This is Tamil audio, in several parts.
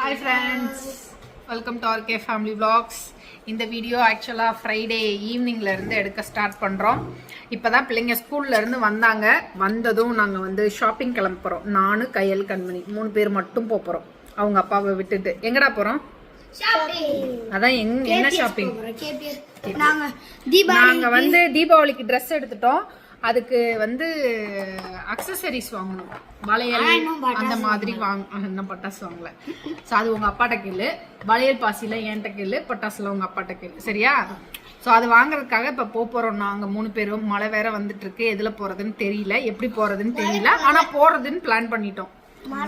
Hi friends, welcome to RK Family Vlogs. இந்த வீடியோ ஆக்சுவலாக ஃப்ரைடே ஈவினிங்கில் இருந்து எடுக்க ஸ்டார்ட் பண்ணுறோம். இப்போ தான் பிள்ளைங்க ஸ்கூல்ல இருந்து வந்தாங்க. வந்ததும் நாங்கள் வந்து ஷாப்பிங் கிளம்ப போகிறோம். நானும் கையல் கண்மணி 3 பேர் மட்டும் போகிறோம். அவங்க அப்பாவை விட்டுட்டு எங்கடா போகிறோம்? அதான் என்ன ஷாப்பிங்? நாங்கள் வந்து தீபாவளிக்கு ட்ரெஸ் எடுத்துட்டோம். அதுக்கு வந்து அக்சசரிஸ் வாங்கணும், வளையல் அந்த மாதிரி இன்னும் பட்டாசு வாங்கல. ஸோ அது உங்க அப்பாட்ட கேளு. வளையல் பாசில என்கிட்ட கேளு, பட்டாசுல உங்க அப்பாட்ட கேளு, சரியா? ஸோ அது வாங்குறதுக்காக இப்போ போறோம். நாங்கள் 3 பேரும். மழை வேற வந்துட்டு இருக்கு. எதுல போறதுன்னு தெரியல, எப்படி போறதுன்னு தெரியல. ஆனா போறதுன்னு பிளான் பண்ணிட்டோம்.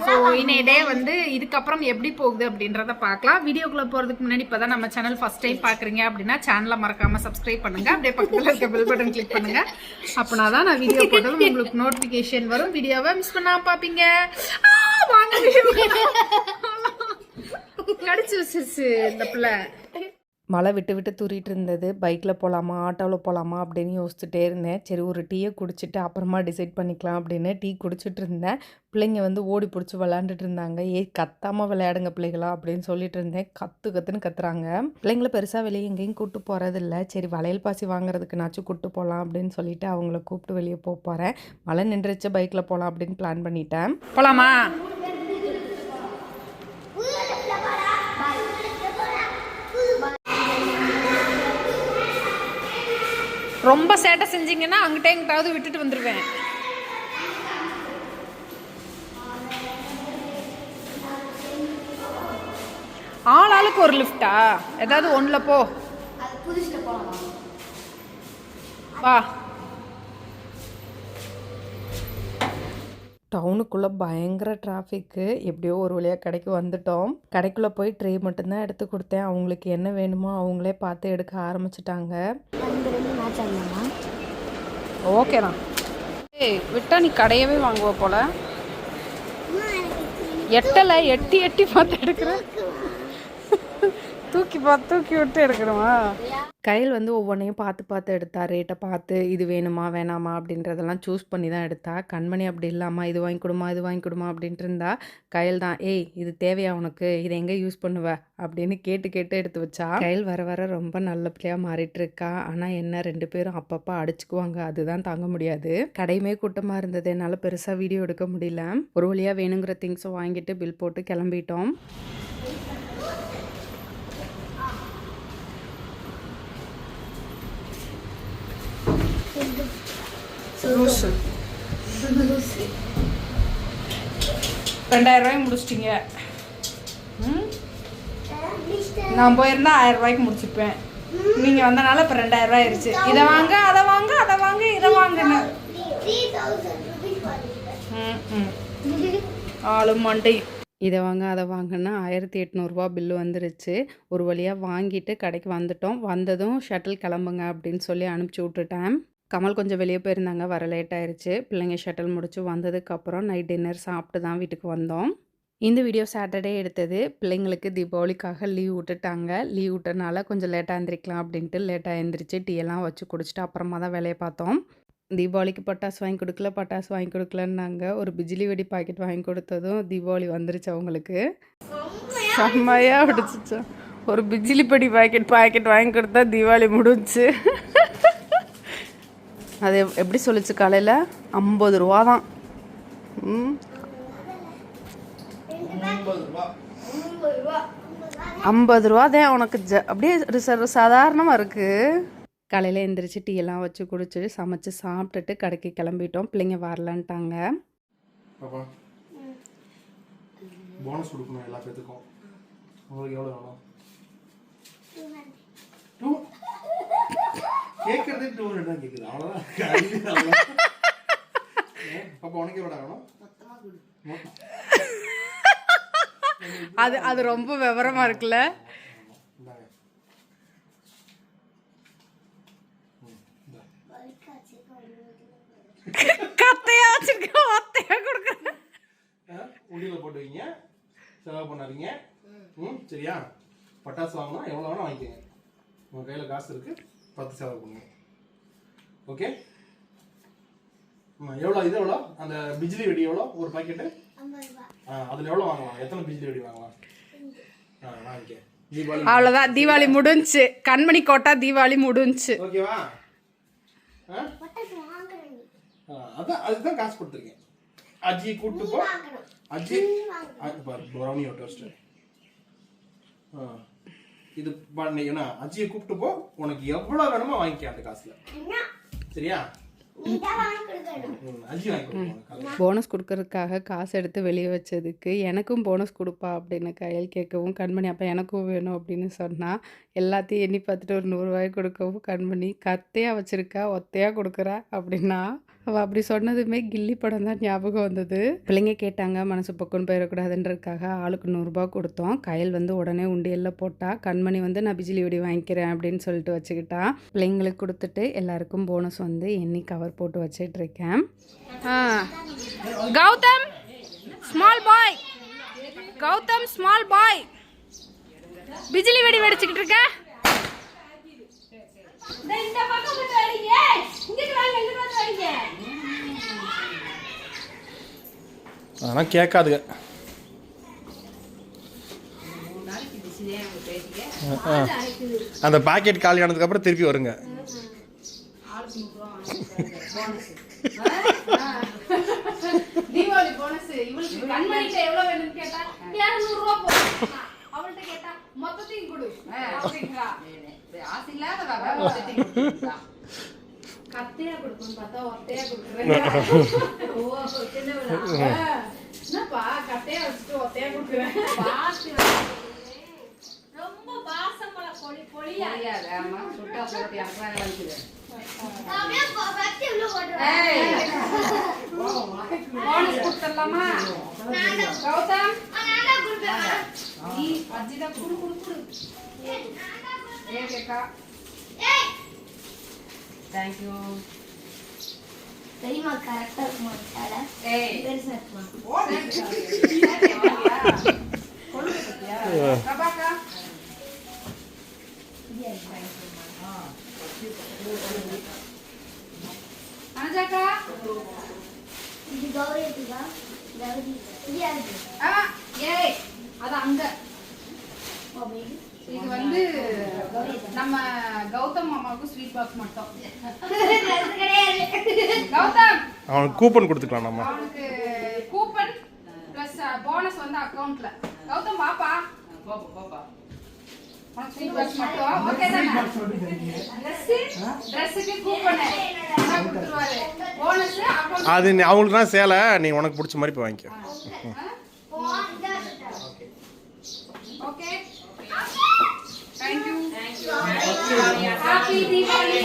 ஸோ இன்னைடே வந்து இதுக்கப்புறம் எப்படி போகுது அப்படின்றத பார்க்கலாம். வீடியோக்குள்ள போறதுக்கு முன்னாடி இப்பதான் நம்ம சேனல் ஃபர்ஸ்ட் டைம் பாக்குறீங்க அப்படின்னா சேனலை மறக்காம சப்ஸ்கிரைப் பண்ணுங்க. அப்படியே பக்கத்துல இருக்க பெல் பட்டன் கிளிக் பண்ணுங்க. அப்படின்னாதான் நான் வீடியோ போட்டதும் உங்களுக்கு நோட்டிபிகேஷன் வரும். வீடியோவை மிஸ் பண்ணாம பாப்பீங்க. வாங்க கடிச்சு வச்சிருச்சு இந்த பிள்ளை. மழை விட்டு விட்டு தூரிட்டு இருந்தது. பைக்கில் போகலாமா ஆட்டோவில் போகலாமா அப்படின்னு யோசிச்சுட்டே இருந்தேன். சரி ஒரு டீயை குடிச்சிட்டு அப்புறமா டிசைட் பண்ணிக்கலாம் அப்படின்னு டீ குடிச்சிட்டு இருந்தேன். பிள்ளைங்க வந்து ஓடி பிடிச்சி விளையாண்டுட்டு இருந்தாங்க. கத்தாமல் விளையாடுங்க பிள்ளைகளா அப்படின்னு சொல்லிட்டு இருந்தேன். கத்துன்னு கத்துறாங்க. பிள்ளைங்கள பெருசாக வெளியே எங்கேயும் கூப்பிட்டு போகிறதில்ல. சரி வளையல் பாசி வாங்குறதுக்குனாச்சும் கூப்பிட்டு போகலாம் அப்படின்னு சொல்லிட்டு அவங்கள கூப்பிட்டு வெளியே போகிறேன். மழை நின்றுச்சு, பைக்கில் போகலாம் அப்படின்னு பிளான் பண்ணிட்டேன். போகலாமா? ரொம்ப சேட்டை செஞ்சீங்கன்னா அங்கிட்ட எங்கிட்டாவது விட்டுட்டு வந்துடுவேன். ஆளுக்கு ஒரு லிஃப்டா? ஏதாவது ஒண்ணுல போ. வா. டவுனுக்குள்ளே பயங்கர டிராஃபிக்கு. எப்படியோ ஒரு வழியாக கடைக்கு வந்துட்டோம். கடைக்குள்ளே போய் ட்ரே மட்டும்தான் எடுத்து கொடுத்தேன். அவங்களுக்கு என்ன வேணுமோ அவங்களே பார்த்து எடுக்க ஆரம்பிச்சிட்டாங்க. ஓகேதான். ஏய் விட்டா நீ கடையவே வாங்குவ போல. எட்டலை எட்டி எட்டி பார்த்து எடுக்கிறேன். தூக்கி விட்டு எடுக்கணுமா? கையில் வந்து ஒவ்வொன்றையும் பார்த்து எடுத்தா. ரேட்டை பார்த்து இது வேணுமா வேணாமா அப்படின்றதெல்லாம் சூஸ் பண்ணி தான் எடுத்தா. கண்மணி அப்படி இல்லாமல் இது வாங்கி கொடுமா அப்படின்ட்டு இருந்தா. கையில் தான் இது தேவையா உனக்கு, இதை எங்கே யூஸ் பண்ணுவ அப்படின்னு கேட்டு எடுத்து வச்சா. கையில் வர ரொம்ப நல்ல பிள்ளையாக மாறிட்டு இருக்கா. ஆனால் என்ன 2 பேரும் அப்பப்போ அடிச்சுக்குவாங்க. அதுதான் தாங்க முடியாது. கடையுமே கூட்டமாக இருந்தது. என்னால் பெருசாக வீடியோ எடுக்க முடியல. ஒரு வழியாக வேணுங்கிற திங்ஸை வாங்கிட்டு பில் போட்டு கிளம்பிட்டோம். ரூசு 2000 ரூபாய்க்கு முடிச்சிட்டிங்க. நான் போயிருந்தா 1000 ரூபாய்க்கு முடிச்சுப்பேன். நீங்க வந்தனால இப்போ 2000 ரூபாய் ஆயிடுச்சு. இதை வாங்க அதை வாங்க இதை வாங்குன்னு ஆளும் மண்டை. இதை வாங்க அதை வாங்கன்னா 1800 ரூபா பில்லு வந்துருச்சு. ஒரு வழியாக வாங்கிட்டு கடைக்கு வந்துட்டோம். வந்ததும் ஷட்டில் கிளம்புங்க அப்படின்னு சொல்லி அனுப்பிச்சி விட்டுட்டேன். கமல் கொஞ்சம் வெளியே போயிருந்தாங்க, வர லேட் ஆயிடுச்சு. பிள்ளைங்க ஷட்டில் முடிச்சு வந்ததுக்கப்புறம் நைட் டின்னர் சாப்பிட்டு தான் வீட்டுக்கு வந்தோம். இந்த வீடியோ சாட்டர்டே எடுத்தது. பிள்ளைங்களுக்கு தீபாவளிக்காக லீவ் விட்டுட்டாங்க. லீவ் விட்டனால கொஞ்சம் லேட்டாக எழுந்திரிக்கலாம் அப்படின்ட்டு லேட்டாக எழுந்திரிச்சு டீயெல்லாம் வச்சு குடிச்சிட்டு அப்புறமா தான் வேலையை பார்த்தோம். தீபாவளிக்கு பட்டாசு வாங்கி கொடுக்கலன்னாங்க. ஒரு பிஜிலி வெடி பாக்கெட் வாங்கி கொடுத்ததும் தீபாவளி வந்துருச்சு அவங்களுக்கு. செம்மையாக பிடிச்சிச்சு. ஒரு பிஜிலி படி பாக்கெட் வாங்கி கொடுத்தா தீபாவளி முடிஞ்சு. அது எப்படி சொல்லிச்சு காலையில்? 50 ரூபா தான். 50 ரூபா தான் உனக்கு. அப்படியே சாதாரணமாக இருக்குது. காலையில் எழுந்திரிச்சு டீயெல்லாம் வச்சு குடிச்சு சமைச்சு சாப்பிட்டுட்டு கடைக்கு கிளம்பிட்டோம். பிள்ளைங்க வரலான்ட்டாங்க. போனஸ் கொடுக்கணும் எல்லா பேத்துக்கும். உங்களுக்கு எவ்வளோ வேணும்? கேட்கறதே 200 தான் கேட்குது. அவ்வளோதான். அப்போ உனக்கு எவ்வளோ வேணும்? அது ரொம்ப விவரமா இருக்குல்ல. கத்தையா வச்சிருக்க, ஒத்தையா கொடுக்குறேன். உண்டியில் போட்டு வைங்க, செலவு பண்ணாதீங்க. சரியா? பட்டாசு வாங்கினா எவ்வளோ வேணா வாங்கிக்கோங்க. உங்கள் கையில் காசு இருக்குது, 10 செலவு பண்ணுங்க. ஓகே? எவ்வளோ இது எவ்வளோ? அந்த பிஜிலி வெடி எவ்வளோ ஒரு பாக்கெட்டு? அதில் எவ்வளோ வாங்கலாம்? எத்தனை பிஜிலி வெடி வாங்கலாம்? வாங்கிக்க. தீபாவளி அவ்வளோதான், தீபாவளி முடிஞ்சுச்சு. கண்மணி கோட்டா தீபாவளி முடிஞ்சுச்சு. ஓகேவா? அதுதான் காசு கொடுத்துருக்கேன். அஜியை கூப்பிட்டு போ. அஜி பாரு ப்ரௌனி டோஸ்ட். இது பண்ணீங்கன்னா அஜியை கூப்பிட்டு போ. உனக்கு எவ்வளவு வேணுமோ வாங்கிக்க அந்த காசுல. சரியா? போனஸ் கொடுக்கறதுக்காக காசு எடுத்து வெளியே வச்சதுக்கு எனக்கும் போனஸ் கொடுப்பா அப்படின்னு கையில் கேட்கவும் கண்மணி அப்போ எனக்கும் வேணும் அப்படின்னு சொன்னால் எல்லாத்தையும் எண்ணி பார்த்துட்டு ஒரு 100 ரூபாய் கொடுக்கவும் கண்மணி கத்தையாக வச்சுருக்கா ஒத்தையாக கொடுக்குறா அப்படின்னா அவள் அப்படி சொன்னதுமே கில்லி படம் தான் ஞாபகம் வந்தது. பிள்ளைங்க கேட்டாங்க, மனசு பக்கம் போயிடக்கூடாதுன்றதுக்காக ஆளுக்கு 100 ரூபாய் கொடுத்தோம். கையில் வந்து உடனே உண்டியலில் போட்டா. கண்மணி வந்து நான் பிஜிலி வெடி வாங்கிக்கிறேன் அப்படின்னு சொல்லிட்டு வச்சுக்கிட்டா. பிள்ளைங்களுக்கு கொடுத்துட்டு எல்லாருக்கும் போனஸ் வந்து எண்ணி கவர் போட்டு வச்சிட்டு இருக்கேன். Gautham small boy, Gautham small boy, பிஜிலி வெடி வெடிச்சுக்கிட்டு இருக்க. அதெல்லாம் கேட்காதுங்க. அந்த பாக்கெட் காலி ஆனதுக்கு அப்புறம் திருப்பி வருங்க. தீபாவளி போனஸ் இவளுக்கு கண்மணிட்ட எவ்வளவு வேணும்னு கேட்டா 200 ரூபாய் போடு. அவள்கிட்ட கேட்டா மொத்தத்தையும் கொடு அப்படிங்கறா. ஆசை இல்லாத கத்தையா கொடுக்கணும் பார்த்தா ஒத்தையா கொடுக்குறேன். ஓ சின்னவளா என்னப்பா கத்தையா வச்சுட்டு ஒத்தையா கொடுக்குறேன். ரொம்ப பாசமல பொலி பொலியா. ஆமா சுட்டா போட்டு அப்புறம் வாங்கிக்கிறேன். போனஸ் கொடுத்துடலாமா கௌதம்? நீ அஜிதா குடு குடு குடு. கேக்கா தேங்க் யூ. தெரியுமா கரெக்டா இருக்குமா? ஏய் பெருசா இருக்குமா? கொள்ளு பத்தியா கபாக்கா அனஜாக்கா இது கௌரி இருக்குதா? கௌரி இது ஏய் அது அங்க. இது வந்து நம்ம கௌதம் மாமாவுக்கு ஸ்வீட் பாக்ஸ் மட்டும். கௌதம் அவனுக்கு கூப்பன் கொடுத்துக்கலாம். நம்ம அவனுக்கு கூப்பன் பிளஸ் போனஸ் வந்து அக்கவுண்ட்ல. கௌதம் பாப்பா பாப்பா ஸ்வீட் பாக்ஸ் மட்டும். ஓகே தானே? Dress-க்கு கூப்பன் நான் கொடுத்துருவாரு. Bonus account. அது அவங்களுக்கு தான் சேலை. நீ உனக்கு பிடிச்ச மாதிரி போய் வாங்கிக்க. Okay thank you. Happy Deepavali.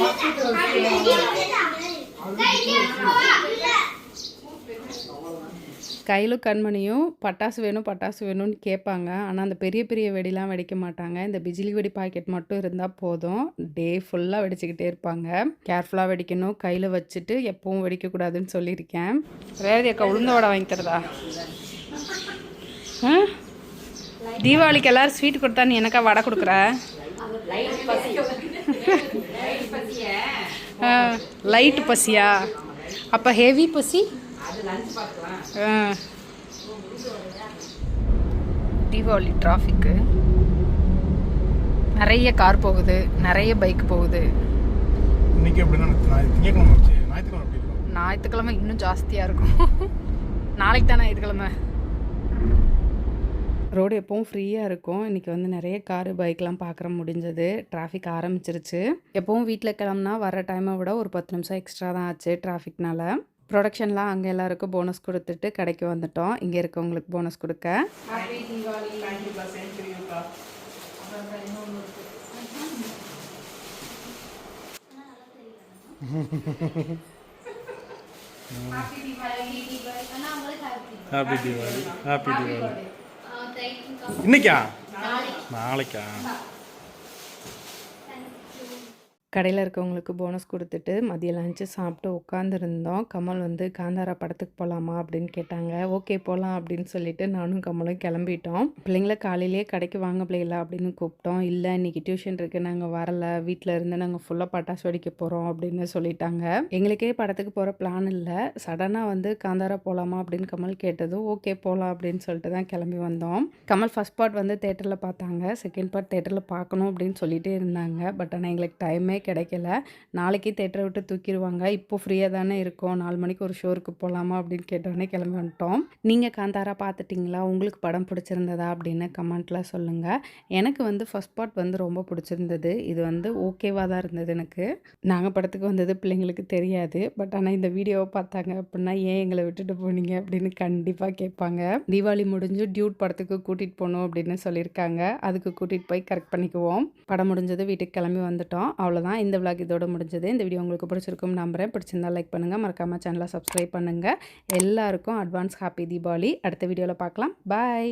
கையிலும் கண்மணியும் பட்டாசு வேணும் பட்டாசு வேணும்னு கேட்பாங்க. ஆனால் அந்த பெரிய பெரிய வெடிலாம் வெடிக்க மாட்டாங்க. இந்த பிஜிலி வெடி பாக்கெட் மட்டும் இருந்தால் போதும். டே ஃபுல்லாக வெடிச்சுக்கிட்டே இருப்பாங்க. கேர்ஃபுல்லாக வெடிக்கணும், கையில் வச்சுட்டு எப்பவும் வெடிக்கக்கூடாதுன்னு சொல்லியிருக்கேன். ரேவதி அக்கா உளுந்த வடை வாங்கி தரதா? தீபாவளிக்கு எல்லோரும் ஸ்வீட் கொடுத்தா நீ எனக்கா வடை கொடுக்குற? லைட் பசியா? அப்போ ஹெவி பசி? தீபாவளி டிராஃபிக்கு நிறைய கார் போகுது, நிறைய பைக் போகுது. இன்னைக்கு எப்படின்னா திங்கக்கிழமை வச்சு ஞாயிற்றுக்கிழமை எப்படி இருக்கும்? ஞாயிற்றுக்கிழமை இன்னும் ஜாஸ்தியாக இருக்கும். நாளைக்கு தான் ஞாயிற்றுக்கிழமை. ரோடு எப்பவும் ஃப்ரீயாக இருக்கும். இன்றைக்கி வந்து நிறைய காரு பைக்லாம் பார்க்குற முடிஞ்சது. டிராஃபிக் ஆரம்பிச்சிருச்சு. எப்பவும் வீட்டில் கிளம்புனா வர டைமை விட ஒரு 10 நிமிஷம் எக்ஸ்ட்ரா தான் ஆச்சு டிராஃபிக்னால. ப்ரொடக்ஷன்லாம் அங்கே எல்லாருக்கும் போனஸ் கொடுத்துட்டு கடைக்கு வந்துட்டோம். இங்கே இருக்கவங்களுக்கு போனஸ் கொடுக்க. ஹாப்பி தீபாவளி. ஹாப்பி தீபாவளி. இன்னைக்கா நாளைக்கா? கடையில் இருக்கவங்களுக்கு போனஸ் கொடுத்துட்டு மதியம் லஞ்சு சாப்பிட்டு உட்காந்துருந்தோம். கமல் வந்து காந்தாரா படத்துக்கு போகலாமா அப்படின்னு கேட்டாங்க. ஓகே போகலாம் அப்படின்னு சொல்லிட்டு நானும் கமலும் கிளம்பிட்டோம். பிள்ளைங்கள காலையிலேயே கடைக்கு வாங்க பிள்ளைங்களா அப்படின்னு கூப்பிட்டோம். இல்லை இன்னைக்கு டியூஷன் இருக்குது, நாங்கள் வரலை, வீட்டில் இருந்து நாங்கள் ஃபுல்லாக பட்டாசு வெடிக்க போகிறோம் அப்படின்னு சொல்லிட்டாங்க. எங்களுக்கே படத்துக்கு போகிற பிளான் இல்லை. சடனாக வந்து காந்தாரா போகலாமா அப்படின்னு கமல் கேட்டதும் ஓகே போகலாம் அப்படின்னு சொல்லிட்டு தான் கிளம்பி வந்தோம். கமல் ஃபஸ்ட் பார்ட் வந்து தேட்டரில் பார்த்தாங்க, செகண்ட் பார்ட் தேட்டரில் பார்க்கணும் அப்படின்னு சொல்லிகிட்டே இருந்தாங்க. பட் ஆனால் எங்களுக்கு டைமே கிடைக்கல. நாளைக்கு தேட்டரை விட்டு தூக்கிடுவாங்க. இப்போ ஃப்ரீயாக தானே இருக்கோம், 4 மணிக்கு ஒரு ஷோருக்கு போகலாமா அப்படின்னு கேட்டோடனே கிளம்பி வந்துட்டோம். நீங்கள் காந்தாரா பார்த்துட்டிங்களா? உங்களுக்கு படம் பிடிச்சிருந்ததா அப்படின்னு கமெண்ட்டில் சொல்லுங்கள். எனக்கு வந்து ஃபஸ்ட் பார்ட் வந்து ரொம்ப பிடிச்சிருந்தது. இது வந்து ஓகேவாக தான் இருந்தது எனக்கு. நாங்கள் படத்துக்கு வந்தது பிள்ளைங்களுக்கு தெரியாது. பட் ஆனால் இந்த வீடியோவை பார்த்தாங்க அப்படின்னா ஏன் எங்களை விட்டுட்டு போனீங்க அப்படின்னு கண்டிப்பாக கேட்பாங்க. தீபாவளி முடிஞ்சு டியூட் படத்துக்கு கூட்டிகிட்டு போகணும் அப்படின்னு சொல்லியிருக்காங்க. அதுக்கு கூட்டிகிட்டு போய் கரெக்ட் பண்ணிக்குவோம். படம் முடிஞ்சது வீட்டுக்கு கிளம்பி வந்துட்டோம். அவ்வளோதான், இந்த vlog இதோட முடிஞ்சது. இந்த வீடியோ உங்களுக்கு பிடிச்சிருக்கும் நம்புறேன். பிடிச்சிருந்தா லைக் பண்ணுங்கள், மறக்காமல் சேனலை சப்ஸ்கிரைப் பண்ணுங்கள். எல்லாருக்கும் அட்வான்ஸ் ஹாப்பி தீபாவளி. அடுத்த வீடியோவில் பார்க்கலாம். பாய்.